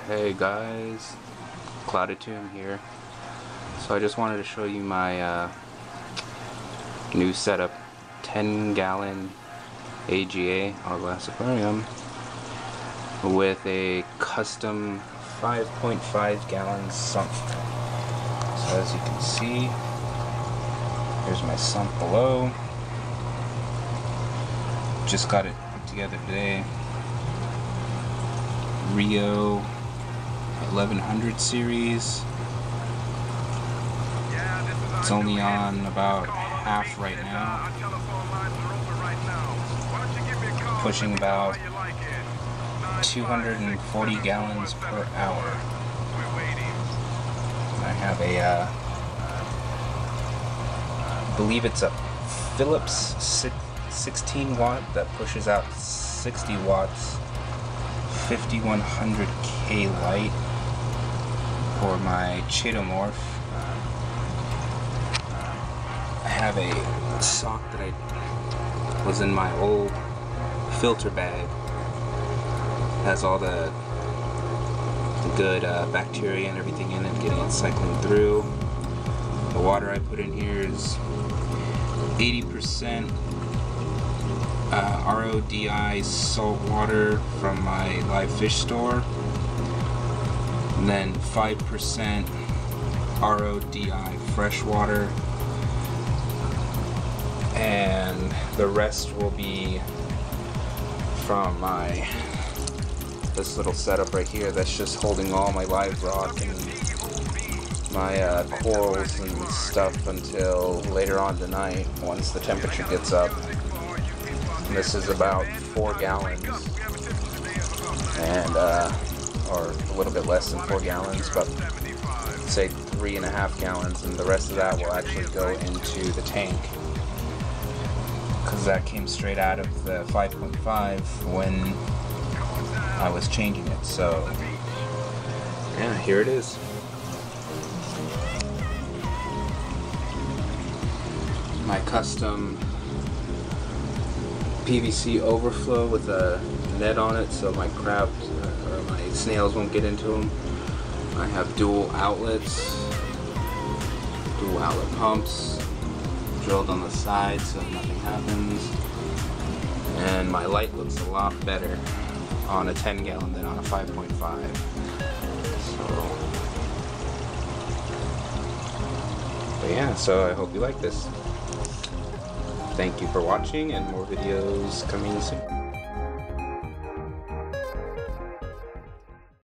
Hey guys, Clouded Tomb here. So I just wanted to show you my new setup, 10-gallon AGA Hourglass Aquarium with a custom 5.5 gallon sump. So as you can see, here's my sump below. Just got it put together today. Rio 1100 series. It's only on about half right now. Pushing about 240 gallons per hour. I have a, I believe it's a Philips 16 watt that pushes out 60 watts, 5100K light for my Chaetomorph. I have a sock that was in my old filter bag. It has all the good bacteria and everything in it, getting it cycling through. The water I put in here is 80% RODI salt water from my live fish store, and then 5% RODI fresh water, and the rest will be from this little setup right here that's just holding all my live rock and my corals and stuff until later on tonight once the temperature gets up. And this is about 4 gallons, and or a little bit less than 4 gallons, but say 3.5 gallons, and the rest of that will actually go into the tank, because that came straight out of the 5.5 when I was changing it. So yeah, here it is. My custom PVC overflow with a net on it so my crabs or my snails won't get into them. I have dual outlets, dual outlet pumps drilled on the side so nothing happens, and my light looks a lot better on a 10 gallon than on a 5.5. But yeah, so I hope you like this. Thank you for watching, and more videos coming soon.